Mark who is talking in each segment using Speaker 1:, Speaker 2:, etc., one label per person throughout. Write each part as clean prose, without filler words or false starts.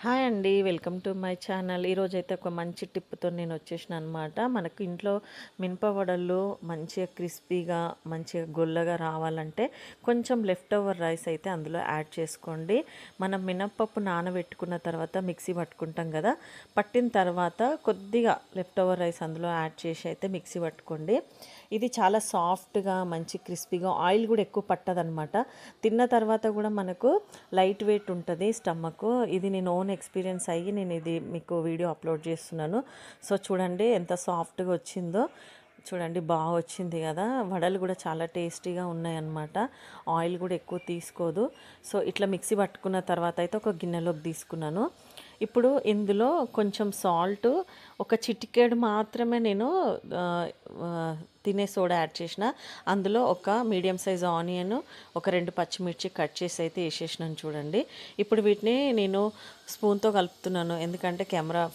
Speaker 1: Hi అండి. Welcome to my channel. ఈరోజైతే ఒక మంచి టిప్‌తో నేను వచ్చేసిన అనమాట. మనకు ఇంట్లో మినప వడలు మంచిగా క్రిస్పీగా, మంచిగా గొల్లగా రావాలంటే కొంచెం లెఫ్ట్ ఓవర్ రైస్ అయితే అందులో యాడ్ చేసుకోండి. మనం మినపప్పు నానబెట్టుకున్న తర్వాత మిక్సీ పట్టుకుంటాం కదా! పట్టిన తర్వాత కొద్దిగా లెఫ్ట్ ఓవర్ రైస్ అందులో యాడ్ చేసి అయితే మిక్సీ పట్టుకోండి. ఇది చాలా సాఫ్ట్‌గా మంచి క్రిస్పీగా ఆయిల్ కూడా ఎక్కువ పట్టదనమాట. తిన్న తర్వాత కూడా మనకు లైట్ వెయిట్ ఉంటుంది స్టమక్. ఇది నేను ఓన్ ఎక్స్పీరియన్స్ అయ్యి నేను ఇది మీకు వీడియో అప్లోడ్ చేస్తున్నాను. సో చూడండి ఎంత సాఫ్ట్గా వచ్చిందో. చూడండి బాగా వచ్చింది కదా! వడలు కూడా చాలా టేస్టీగా ఉన్నాయన్నమాట. ఆయిల్ కూడా ఎక్కువ తీసుకోదు. సో ఇట్లా మిక్సీ పట్టుకున్న తర్వాత అయితే ఒక గిన్నెలోకి తీసుకున్నాను. ఇప్పుడు ఇందులో కొంచెం సాల్ట్, ఒక చిటికెడు మాత్రమే నేను తినే సోడా యాడ్ చేసిన. అందులో ఒక మీడియం సైజ్ ఆనియన్, ఒక 2 పచ్చిమిర్చి కట్ చేసి అయితే వేసేసినాను చూడండి. ఇప్పుడు వీటిని నేను స్పూన్తో కలుపుతున్నాను, ఎందుకంటే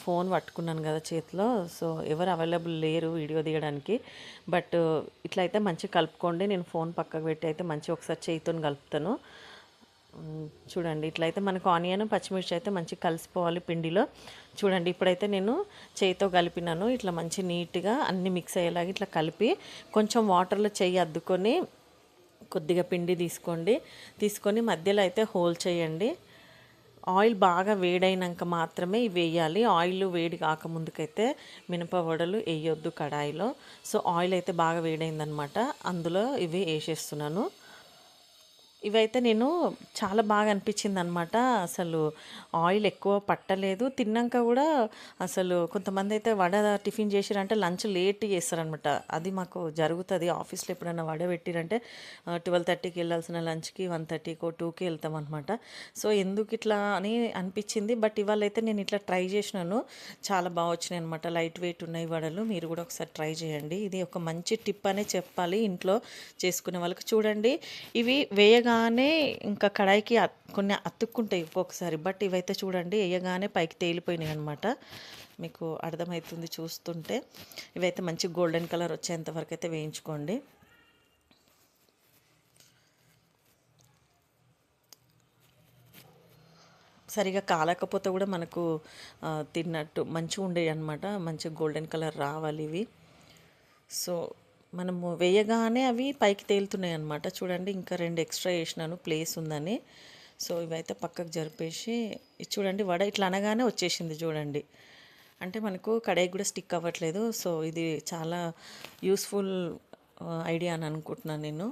Speaker 1: ఫోన్ పట్టుకున్నాను కదా చేతిలో. సో ఎవరు అవైలబుల్ లేరు వీడియో తీయడానికి. బట్ ఇట్లా అయితే మంచిగా కలుపుకోండి. నేను ఫోన్ పక్కకు పెట్టి అయితే మంచిగా ఒకసారి చేయితో కలుపుతాను. చూడండి ఇట్లయితే మనకు ఆనియన్ పచ్చిమిర్చి అయితే మంచిగా కలిసిపోవాలి పిండిలో. చూడండి ఇప్పుడైతే నేను చేయితో కలిపినాను. ఇట్లా మంచి నీట్గా అన్నీ మిక్స్ అయ్యేలాగా ఇట్లా కలిపి కొంచెం వాటర్లో చెయ్యి అద్దుకొని కొద్దిగా పిండి తీసుకొని మధ్యలో అయితే హోల్ చేయండి. ఆయిల్ బాగా వేడైనాక మాత్రమే ఇవి వేయాలి. ఆయిల్ వేడి కాకముందుకైతే మినప వడలు వేయొద్దు కడాయిలో. సో ఆయిల్ అయితే బాగా వేడైందనమాట, అందులో ఇవి వేసేస్తున్నాను. ఇవైతే నేను చాలా బాగా అనిపించింది అనమాట. అసలు ఆయిల్ ఎక్కువ పట్టలేదు. తిన్నాక కూడా అసలు కొంతమంది అయితే వడ టిఫిన్ చేసిరంటే లంచ్ లేట్ చేస్తారనమాట. అది మాకు జరుగుతుంది ఆఫీస్లో. ఎప్పుడైనా వడ పెట్టిరంటే 12:30కి వెళ్ళాల్సిన లంచ్కి 1:30కో 2కి వెళ్తాం అనమాట. సో ఎందుకు ఇట్లా అని అనిపించింది. బట్ ఇవాళ అయితే నేను ఇట్లా ట్రై చేసినాను. చాలా బాగా వచ్చినాయి అనమాట. లైట్ వెయిట్ ఉన్నాయి వడలు. మీరు కూడా ఒకసారి ట్రై చేయండి. ఇది ఒక మంచి టిప్ అనే చెప్పాలి ఇంట్లో చేసుకునే వాళ్ళకి. చూడండి ఇవి వేయగానే ఇంకా కడాయికి కొన్ని అతుక్కుంటాయి ఒక్కొక్కసారి. బట్ ఇవైతే చూడండి వేయగానే పైకి తేలిపోయినాయి అనమాట. మీకు అర్థమవుతుంది చూస్తుంటే. ఇవైతే మంచి గోల్డెన్ కలర్ వచ్చేంత వరకు అయితే వేయించుకోండి. సరిగా కాలకపోతే కూడా మనకు తిన్నట్టు మంచిగా ఉండేవి అనమాట. మంచి గోల్డెన్ కలర్ రావాలి ఇవి. సో మనము వేయగానే అవి పైకి తేలుతున్నాయి అనమాట. చూడండి ఇంకా 2 ఎక్స్ట్రా వేసినాను ప్లేస్ ఉందని. సో ఇవైతే పక్కకు జరిపేసి చూడండి వడ ఇట్లా అనగానే వచ్చేసింది చూడండి. అంటే మనకు కడాయి కూడా స్టిక్ అవ్వట్లేదు. సో ఇది చాలా యూస్ఫుల్ ఐడియా అని అనుకుంటున్నాను నేను.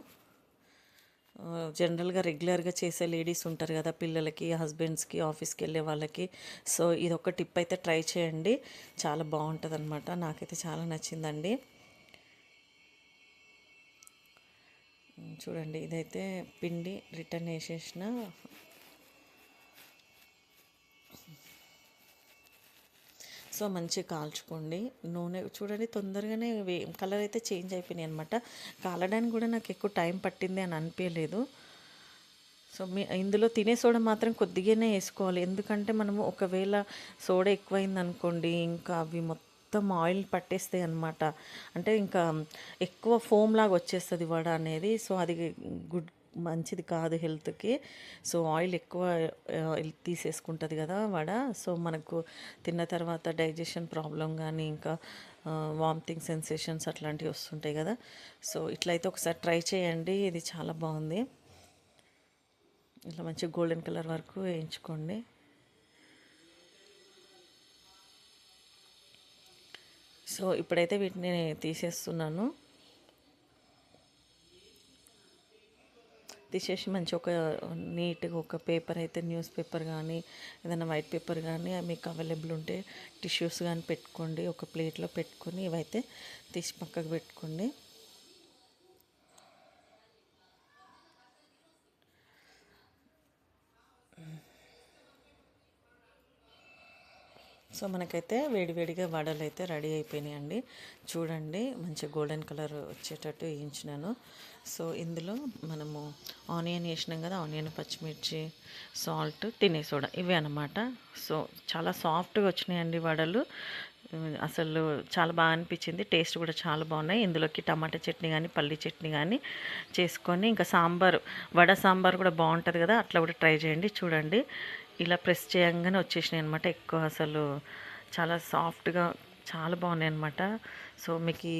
Speaker 1: జనరల్గా రెగ్యులర్గా చేసే లేడీస్ ఉంటారు కదా, పిల్లలకి, హస్బెండ్స్కి, ఆఫీస్కి వెళ్ళే వాళ్ళకి. సో ఇది ఒక టిప్ అయితే ట్రై చేయండి. చాలా బాగుంటుంది అనమాట. నాకైతే చాలా నచ్చిందండి. చూడండి ఇదైతే పిండి రిటర్న్ వేసేసిన. సో మంచిగా కాల్చుకోండి. నూనె చూడండి తొందరగానే కలర్ అయితే చేంజ్ అయిపోయినాయి అనమాట. కాలడానికి కూడా నాకు ఎక్కువ టైం పట్టింది అని అనిపించలేదు. సో ఇందులో తినే సోడా మాత్రం కొద్దిగానే వేసుకోవాలి. ఎందుకంటే మనము ఒకవేళ సోడా ఎక్కువైంది అనుకోండి, ఇంకా అవి మొత్తం ఆయిల్ పట్టేస్తాయి అనమాట. అంటే ఇంకా ఎక్కువ ఫోమ్ లాగా వచ్చేస్తుంది వడ అనేది. సో అది మంచిది కాదు హెల్త్కి. సో ఆయిల్ ఎక్కువ తీసేసుకుంటుంది కదా వడ. సో మనకు తిన్న తర్వాత డైజెషన్ ప్రాబ్లం కానీ ఇంకా వామిటింగ్ సెన్సేషన్స్ అట్లాంటివి వస్తుంటాయి కదా. సో ఇట్లయితే ఒకసారి ట్రై చేయండి. ఇది చాలా బాగుంది. ఇట్లా మంచిగా గోల్డెన్ కలర్ వరకు వేయించుకోండి. సో ఇప్పుడైతే వీటిని తీసేస్తున్నాను. తీసేసి మంచి ఒక నీట్గా ఒక పేపర్ అయితే న్యూస్ పేపర్ కానీ ఏదైనా వైట్ పేపర్ కానీ మీకు అవైలబుల్ ఉంటే టిష్యూస్ కానీ పెట్టుకోండి. ఒక ప్లేట్లో పెట్టుకొని ఇవైతే తీసి పక్కకు పెట్టుకోండి. సో మనకైతే వేడివేడిగా వడలు అయితే రెడీ అయిపోయినాయండి. చూడండి మంచి గోల్డెన్ కలర్ వచ్చేటట్టు వేయించినాను. సో ఇందులో మనము ఆనియన్ వేసినాం కదా, ఆనియన్, పచ్చిమిర్చి, సాల్ట్, తినే సోడా ఇవే అనమాట. సో చాలా సాఫ్ట్గా వచ్చినాయండి వడలు. అసలు చాలా బాగా అనిపించింది. టేస్ట్ కూడా చాలా బాగున్నాయి. ఇందులోకి టమాటా చట్నీ కానీ పల్లి చట్నీ కానీ చేసుకొని ఇంకా సాంబార్, వడ సాంబార్ కూడా బాగుంటుంది కదా, అట్లా కూడా ట్రై చేయండి. చూడండి ఇలా ప్రెస్ చేయంగానే వచ్చేసినాయి అనమాట. ఎక్కువ అసలు చాలా సాఫ్ట్గా చాలా బాగున్నాయి అనమాట. సో మీకు